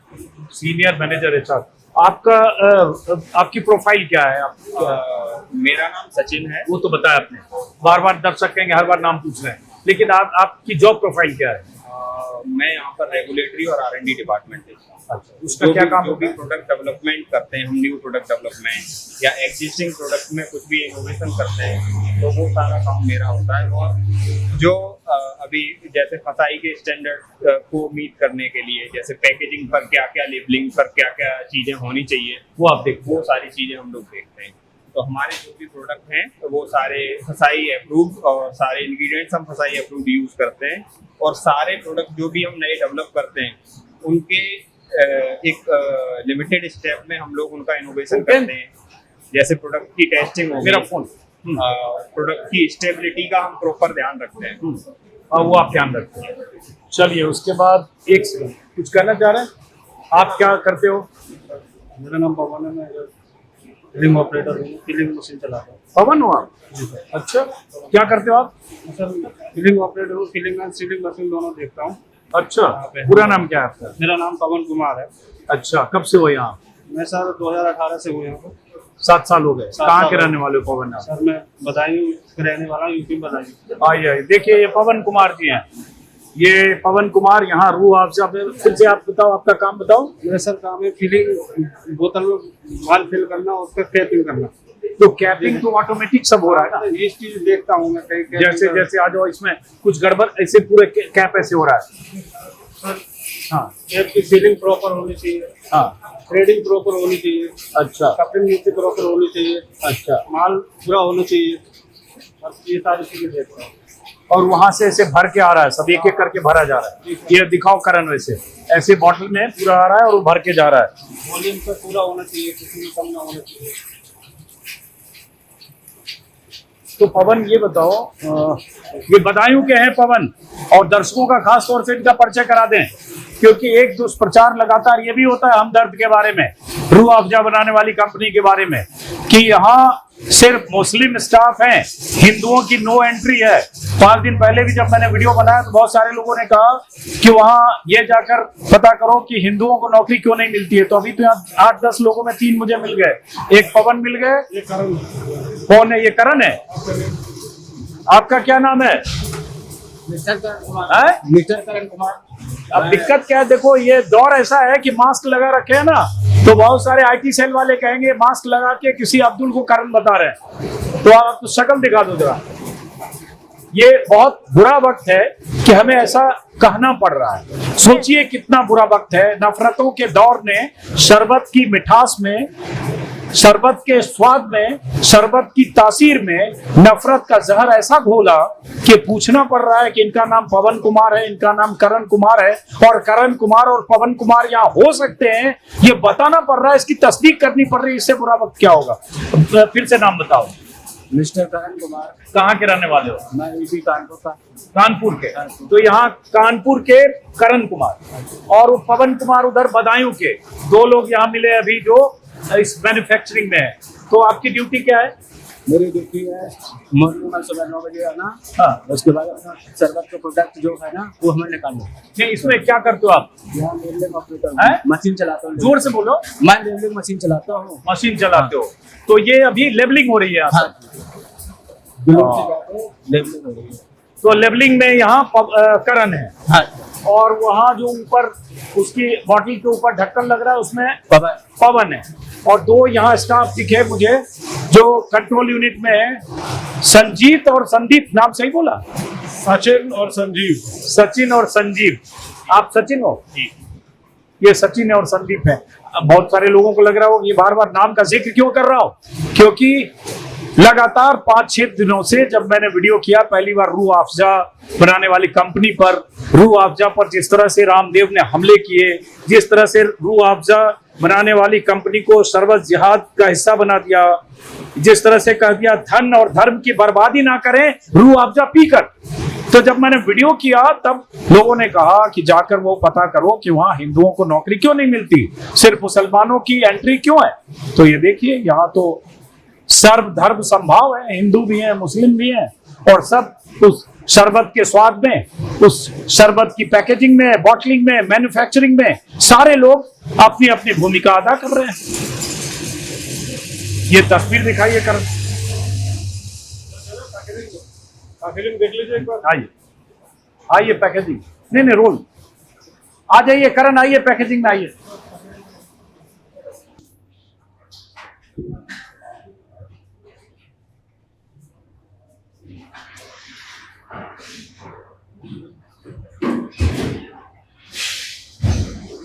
Senior manager HR। आपका आपकी प्रोफाइल क्या है? मेरा नाम सचिन है। वो तो बताया आपने, बार बार दर्शक कहेंगे हर बार नाम पूछ रहे हैं, लेकिन आपकी जॉब प्रोफाइल क्या है? मैं यहाँ पर रेगुलेटरी और R&D डिपार्टमेंट है। अच्छा, उसका क्या काम? जो भी प्रोडक्ट डेवलपमेंट करते हैं हम, न्यू प्रोडक्ट डेवलपमेंट या एग्जिस्टिंग प्रोडक्ट में कुछ भी इनोवेशन करते हैं, तो वो सारा काम मेरा होता है। और जो अभी जैसे फसाई के स्टैंडर्ड को मीट करने के लिए, जैसे पैकेजिंग पर क्या क्या, लेबलिंग पर क्या क्या चीज़ें होनी चाहिए, वो आप देखते हैं। वो सारी चीज़ें हम लोग देखते हैं। तो हमारे जो भी प्रोडक्ट हैं तो वो सारे फसाई अप्रूव्ड, और सारे इंग्रेडिएंट्स हम फसाई अप्रूव्ड यूज़ करते हैं। और सारे प्रोडक्ट जो भी हम नए डेवलप करते हैं, उनके एक लिमिटेड स्टेप में हम लोग उनका इनोवेशन करते हैं। जैसे प्रोडक्ट की टेस्टिंग हो, मेरा फोन, प्रोडक्ट की स्टेबिलिटी का हम प्रॉपर ध्यान रखते हैं, और वो आप ध्यान रखते हैं। चलिए, उसके बाद एक सेकंड, कुछ कहना चाह रहे हैं? आप क्या करते हो? मेरा नाम पवन है, मैं फिलिंग ऑपरेटर हूँ, फिलिंग मशीन चलाता हूँ। पवन हो आप? अच्छा, क्या करते हो आप? सर, फिलिंग ऑपरेटर हूँ, फिलिंग एंड सीलिंग मशीन दोनों देखता हूँ। अच्छा, पूरा नाम क्या है आपका? मेरा नाम पवन कुमार है। अच्छा, कब से हो यहाँ? मैं सर 2018 से हूँ यहाँ पर। 7 साल हो गए। 7 कहाँ साल के हो रहने वाले हो पवन आप? सर, मैं बदायूं रहने वाला हूँ, यूपी बदायूं। आइए, देखिए, ये पवन कुमार जी हैं। ये पवन कुमार यहाँ रूह अफ़ज़ा में। फिर से आप बताओ, आपका काम बताओ। मेरा सर काम है फिलिंग, बोतल में माल फिल करना और उसका कैपिंग करना। तो कैपिंग तो ऑटोमेटिक सब हो रहा है ना? ये चीज देखता हूँ मैं कहीं, जैसे जैसे आ जाओ, इसमें कुछ गड़बड़, ऐसे पूरे कैप ऐसे हो रहा है। हाँ, कैप की सीलिंग प्रॉपर होनी चाहिए, हाँ, थ्रेडिंग प्रॉपर होनी चाहिए, अच्छा, कपिंग नीचे प्रॉपर होनी चाहिए, अच्छा, माल पूरा होना चाहिए, और ये सारी चीजें देखता हूँ। और वहां से ऐसे भर के आ रहा है, सब एक एक करके भरा जा रहा है। ये दिखाओ करण, वैसे ऐसे बॉटल में पूरा आ रहा है और वो भर के जा रहा है। वॉल्यूम पे पूरा होना चाहिए, किसी में कम ना होना चाहिए। तो पवन, ये बताओ, ये बदायूं के हैं पवन, और दर्शकों का खास तौर से इनका परिचय करा दें, क्योंकि एक दुष्प्रचार लगातार ये भी होता है हमदर्द के बारे में, रूह अफ़ज़ा बनाने वाली कंपनी के बारे में, कि यहाँ सिर्फ मुस्लिम स्टाफ हैं, हिंदुओं की नो एंट्री है। 5 दिन पहले भी जब मैंने वीडियो बनाया तो बहुत सारे लोगों ने कहा कि वहाँ ये जाकर पता करो कि हिंदुओं को नौकरी क्यों नहीं मिलती है। तो अभी तो यहाँ 8-10 लोगों में 3 मुझे मिल गए, एक पवन मिल गए। ये करण, कौन है? ये करण है। आपका क्या नाम है? मिस्टर करण कुमार। अब दिक्कत क्या है, देखो, ये दौर ऐसा है कि मास्क लगा रखे हैं ना, तो बहुत सारे IT सेल वाले कहेंगे मास्क लगा के किसी अब्दुल को करण बता रहे हैं। तो आप तो शक्ल दिखा दो जरा। ये बहुत बुरा वक्त है कि हमें ऐसा कहना पड़ रहा है। सोचिए कितना बुरा वक्त है। नफरतों के दौर ने शरबत की मिठास में, शरबत के स्वाद में, शरबत की तासीर में नफरत का जहर ऐसा घोला कि पूछना पड़ रहा है कि इनका नाम पवन कुमार है, इनका नाम करण कुमार है, और करण कुमार और पवन कुमार यहाँ हो सकते हैं, ये बताना पड़ रहा है, इसकी तस्दीक करनी पड़ रही है। इससे बुरा वक्त क्या होगा? फिर से नाम बताओ। मिस्टर करण कुमार। कहाँ के रहने वाले हो? मैं यूपी कानपुर का। कानपुर के। तो यहाँ कानपुर के करण कुमार और पवन कुमार उधर बदायूं के, 2 लोग यहाँ मिले अभी जो इस मैन्युफैक्चरिंग में है। तो आपकी ड्यूटी क्या है? मेरी ड्यूटी है मॉर्निंग में सुबह 9 बजे आना, हाँ, उसके बाद अपना शरबत का प्रोडक्ट जो है ना वो हमें निकालना। नहीं, इसमें क्या करते हो आप? यहाँ लेबलिंग ऑपरेटर हैं? हूँ, मशीन चलाता हूँ। जोर से बोलो। मैं लेबलिंग मशीन चलाता हूँ। मशीन चलाते हो, तो ये अभी लेबलिंग हो रही है यहाँ हाँ, से। लेबलिंग हो रही है। तो लेबलिंग में यहाँ करण है। हाँ, और वहाँ जो ऊपर उसकी बॉटल के ऊपर ढक्कन लग रहा है उसमें पवन है। और 2 यहाँ स्टाफ दिखे मुझे जो कंट्रोल यूनिट में है, संजीत और संदीप, नाम सही बोला? सचिन और संजीव। सचिन और संजीव, आप सचिन हो? ये सचिन और संदीप है। बहुत सारे लोगों को लग रहा हो ये बार बार नाम का जिक्र क्यों कर रहा हूं, क्योंकि लगातार 5-6 दिनों से जब मैंने वीडियो किया पहली बार रूह अफ़ज़ा बनाने वाली कंपनी पर, रूह अफ़ज़ा पर जिस तरह से रामदेव ने हमले किए, जिस तरह से रूह अफ़ज़ा बनाने वाली कंपनी को शरबत जिहाद का हिस्सा बना दिया, जिस तरह से कह दिया धन और धर्म की बर्बादी ना करें रूह अफ़ज़ा पीकर। तो जब मैंने वीडियो किया तब लोगों ने कहा कि जाकर वो पता करो कि वहां हिंदुओं को नौकरी क्यों नहीं मिलती, सिर्फ मुसलमानों की एंट्री क्यों है। तो ये देखिए यहाँ तो सर्व धर्म संभाव है, हिंदू भी हैं, मुस्लिम भी हैं, और सब उस शरबत के स्वाद में, उस शरबत की पैकेजिंग में, बॉटलिंग में, मैन्युफैक्चरिंग में सारे लोग अपनी अपनी भूमिका अदा कर रहे हैं। ये तस्वीर दिखाइए कर, पैकेजिंग देख लीजिए एक बार। आइए आइए पैकेजिंग, नहीं रोल, आ जाइए करण, आइए पैकेजिंग में आइए।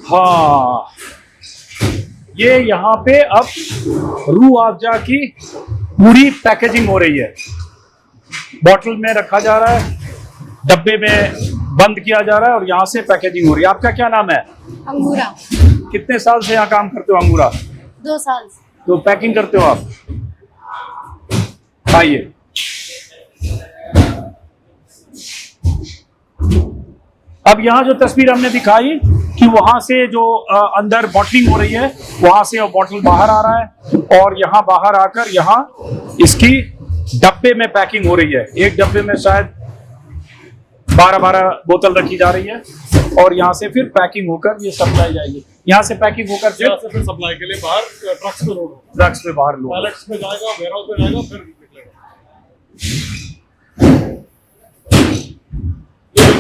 हाँ, ये यहाँ पे अब रूह अफ़ज़ा की पूरी पैकेजिंग हो रही है। बॉटल में रखा जा रहा है, डब्बे में बंद किया जा रहा है और यहाँ से पैकेजिंग हो रही है। आपका क्या नाम है? अंगूरा। कितने साल से यहाँ काम करते हो अंगूरा? 2 साल से। तो पैकिंग करते हो आप? आइए, अब यहाँ जो तस्वीर हमने दिखाई कि वहां से जो अंदर बॉटलिंग हो रही है, वहां से वो बॉटल बाहर आ रहा है और यहाँ बाहर आकर यहाँ इसकी डब्बे में पैकिंग हो रही है। एक डब्बे में शायद 12-12 बोतल रखी जा रही है और यहाँ से फिर पैकिंग होकर ये सप्लाई जाएगी। यहाँ से पैकिंग होकर फिर सप्लाई के लिए बाहर ट्रक्स पे लोड, ट्रक्स पे बाहर लोड, पैलेट्स में जाएगा, वेयरहाउस में जाएगा, फिर निकलेगा।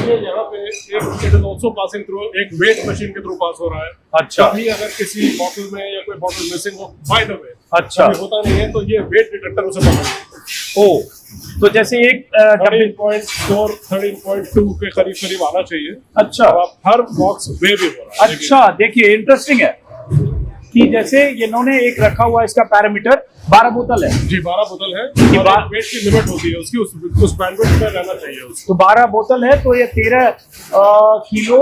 यहाँ पे it is also passing through एक वेट मशीन के थ्रू पास हो रहा है। अच्छा, कभी अगर किसी बॉटल में या कोई बॉटल मिसिंग हो, बाय द वे, अच्छा, होता नहीं है तो ये वेट डिटेक्टर उसे पकड़ेगा। ओ, तो जैसे एक 13.4 13.2 के करीब आना चाहिए। अच्छा, अब हर बॉक्स वे भी हो रहा है। अच्छा, देखिए इंटरेस्टिंग है कि जैसे इन्होंने एक रखा हुआ इसका पैरामीटर 12 बोतल है जी, 12 बोतल है। और वेट की लिमिट होती है उसकी, उस बैंडविड्थ में रहना चाहिए उसको। तो 12 बोतल है तो ये 13 किलो,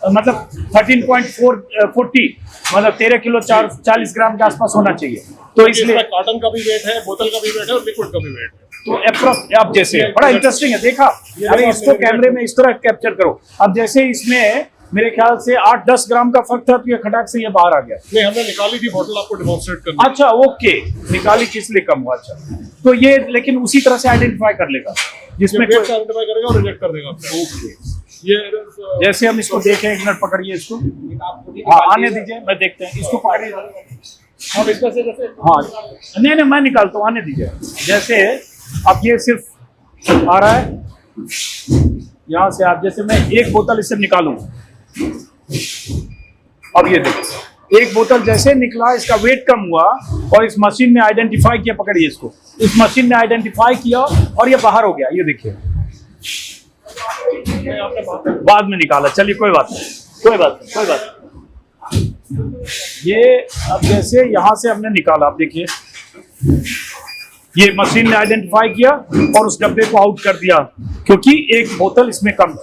मतलब 13.40, मतलब 13 किलो 40 ग्राम के आसपास होना चाहिए। तो इसलिए कॉटन का भी वेट है, बोतल का भी वेट है और लिक्विड का भी वेट है। तो अप्रोक्स आप जैसे बड़ा इंटरेस्टिंग है, देखा? अरे इसको कैमरे में इस तरह कैप्चर करो। अब जैसे इसमें मेरे ख्याल से 8-10 ग्राम का फर्क था तो ये खटाक से ये बाहर आ गया। नहीं, हमने निकाली थी बोतल आपको डेमोंस्ट्रेट करने। अच्छा, ओके, निकाली किस लिए कम हुआ? अच्छा, तो ये लेकिन उसी तरह से आइडेंटिफाई कर लेगा जिसमें आइडेंटिफाई करेगा और रिजेक्ट कर देगा। ओके, ये जैसे हम इसको देखें, एक मिनट पकड़िए इसको, हाँ आने दीजिए, मैं देखते हैं इसको पकड़िए। अब इसका से जैसे, हाँ नहीं मैं निकालता हूँ, आने दीजिए। जैसे अब ये सिर्फ आ रहा है यहाँ से, आप जैसे मैं एक बोतल इससे निकालूं, अब ये देखिए एक बोतल जैसे निकला, इसका वेट कम हुआ और इस मशीन ने आइडेंटिफाई किया, पकड़िए इसको, इस मशीन ने आइडेंटिफाई किया और ये बाहर हो गया। ये देखिए बाद में निकाला, चलिए कोई बात नहीं, कोई बात नहीं। ये अब जैसे यहाँ से हमने निकाला, आप देखिए ये मशीन ने आइडेंटिफाई किया और उस डब्बे को आउट कर दिया क्योंकि एक बोतल इसमें कम।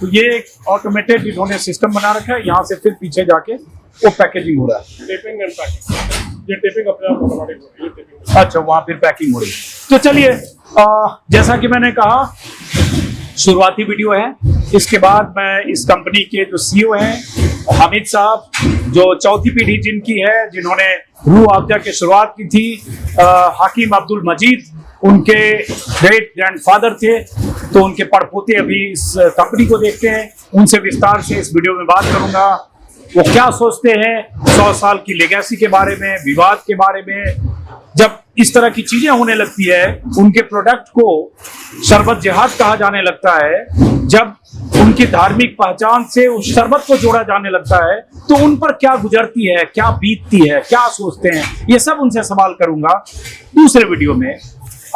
तो ये एक ऑटोमेटेड इन्होंने सिस्टम बना रखा है, यहाँ से फिर पीछे जाके वो पैकेजिंग हो रहा है। टेपिंग एंड पैकिंग, ये टेपिंग अपने आप ऑटोमेटिक हो रही है। अच्छा, वहाँ फिर पैकिंग हो रही है। तो चलिए, जैसा कि मैंने कहा शुरुआती वीडियो है, इसके बाद मैं इस कंपनी के जो सीईओ हैं हामिद साहब, जो चौथी पीढ़ी जिनकी है, जिन्होंने रूह अफ़ज़ा की शुरुआत की थी, हाकिम अब्दुल मजीद उनके ग्रेट ग्रैंडफादर थे, तो उनके पड़पोते अभी इस कंपनी को देखते हैं। उनसे विस्तार से इस वीडियो में बात करूंगा, वो क्या सोचते हैं 100 साल की लेगेसी के बारे में, विवाद के बारे में। जब इस तरह की चीजें होने लगती है, उनके प्रोडक्ट को शरबत जिहाद कहा जाने लगता है, जब उनकी धार्मिक पहचान से उस शरबत को जोड़ा जाने लगता है, तो उन पर क्या गुजरती है, क्या बीतती है, क्या सोचते हैं, ये सब उनसे सवाल करूंगा दूसरे वीडियो में,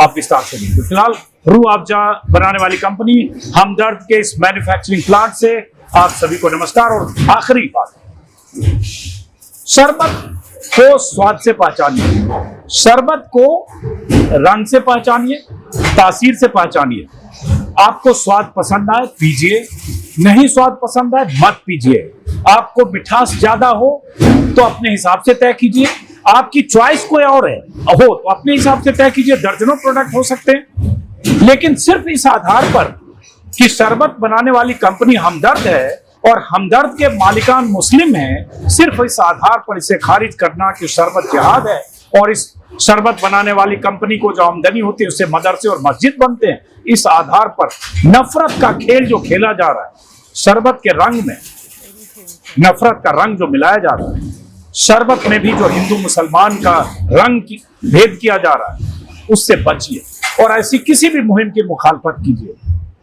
आप विस्तार से देखिए। फिलहाल रूह अफ़ज़ा बनाने वाली कंपनी हमदर्द के इस मैन्युफैक्चरिंग प्लांट से आप सभी को नमस्कार। और आखिरी बात, शरबत को स्वाद से पहचानिए, शरबत को रंग से पहचानिए, तासीर से पहचानिए। आपको स्वाद पसंद आए पीजिए, नहीं स्वाद पसंद आए मत पीजिए। आपको मिठास ज्यादा हो तो अपने हिसाब से तय कीजिए, आपकी चॉइस कोई और है हो तो अपने हिसाब से तय कीजिए। दर्जनों प्रोडक्ट हो सकते हैं, लेकिन सिर्फ इस आधार पर कि शरबत बनाने वाली कंपनी हमदर्द है और हमदर्द के मालिकान मुस्लिम हैं, सिर्फ इस आधार पर इसे खारिज करना कि शरबत जिहाद है और इस शरबत बनाने वाली कंपनी को जो आमदनी होती है उससे मदरसे और मस्जिद बनते हैं, इस आधार पर नफरत का खेल जो खेला जा रहा है, शरबत के रंग में नफरत का रंग जो मिलाया जा रहा है, शरबत में भी जो हिंदू मुसलमान का रंग की भेद किया जा रहा है, उससे बचिए और ऐसी किसी भी मुहिम की मुखालफत कीजिए।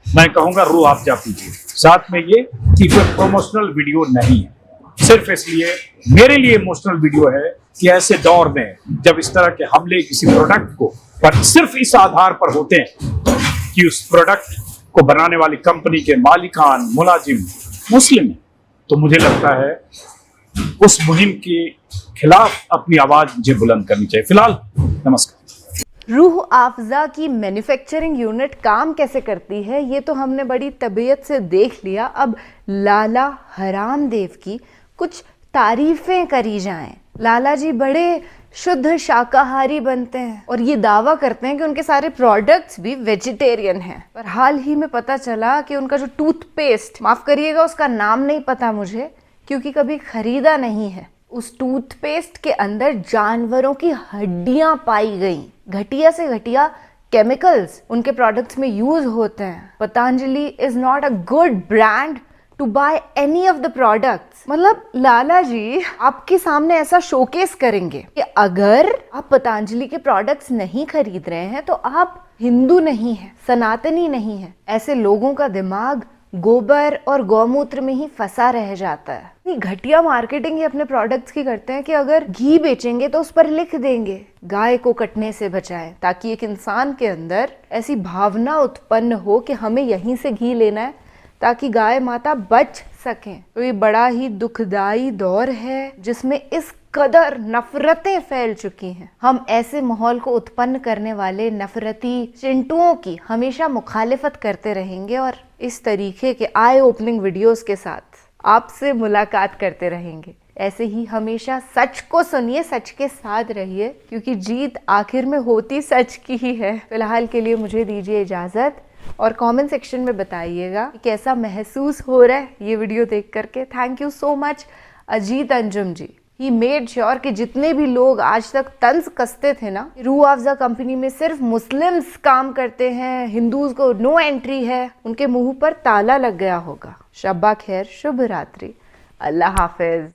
मैं कहूंगा रूह अफ़ज़ा पीजिए। साथ में ये कि कोई प्रमोशनल वीडियो नहीं है, सिर्फ इसलिए मेरे लिए इमोशनल वीडियो है कि ऐसे दौर में जब इस तरह के हमले किसी प्रोडक्ट को पर सिर्फ इस आधार पर होते हैं कि उस प्रोडक्ट को बनाने वाली कंपनी के मालिकान मुलाजिम मुस्लिम हैं, तो मुझे लगता है उस मुहिम के खिलाफ अपनी आवाज मुझे बुलंद करनी चाहिए। फिलहाल नमस्कार। रूह अफ़ज़ा की मैन्युफैक्चरिंग यूनिट काम कैसे करती है ये तो हमने बड़ी तबीयत से देख लिया। अब लाला हरामदेव की कुछ तारीफें करी जाएं। लाला जी बड़े शुद्ध शाकाहारी बनते हैं और ये दावा करते हैं कि उनके सारे प्रोडक्ट्स भी वेजिटेरियन हैं। पर हाल ही में पता चला कि उनका जो टूथपेस्ट, माफ़ करिएगा उसका नाम नहीं पता मुझे क्योंकि कभी खरीदा नहीं है, उस टूथपेस्ट के अंदर जानवरों की हड्डियां पाई गई। घटिया से घटिया केमिकल्स उनके प्रोडक्ट्स में यूज होते हैं। Patanjali is not a good brand to buy any of the products. मतलब लाला जी आपके सामने ऐसा शोकेस करेंगे कि अगर आप पतंजलि के प्रोडक्ट्स नहीं खरीद रहे हैं तो आप हिंदू नहीं हैं, सनातनी नहीं हैं। ऐसे लोगों का दिमाग गोबर और गौमूत्र में ही फंसा रह जाता है। घटिया मार्केटिंग ही अपने प्रोडक्ट्स की करते हैं कि अगर घी बेचेंगे तो उस पर लिख देंगे गाय को कटने से बचाएं, ताकि एक इंसान के अंदर ऐसी भावना उत्पन्न हो कि हमें यहीं से घी लेना है ताकि गाय माता बच सकें। तो ये बड़ा ही दुखदाई दौर है जिसमें इस कदर नफरतें फैल चुकी हैं। हम ऐसे माहौल को उत्पन्न करने वाले नफरती चिंटुओं की हमेशा मुखालिफत करते रहेंगे और इस तरीके के आई ओपनिंग वीडियोस के साथ आपसे मुलाकात करते रहेंगे। ऐसे ही हमेशा सच को सुनिए, सच के साथ रहिए, क्योंकि जीत आखिर में होती सच की ही है। फिलहाल के लिए मुझे दीजिए इजाज़त और कमेंट सेक्शन में बताइएगा कि कैसा महसूस हो रहा है ये वीडियो देख करके। Thank you so much Ajit Anjum ji. He made sure कि जितने भी लोग आज तक तंज कसते थे ना, रूह अफ़ज़ा कंपनी में सिर्फ मुस्लिम्स काम करते हैं, हिंदूज को नो एंट्री है, उनके मुंह पर ताला लग गया होगा। शब्बा खैर, शुभ रात्रि, अल्लाह हाफिज।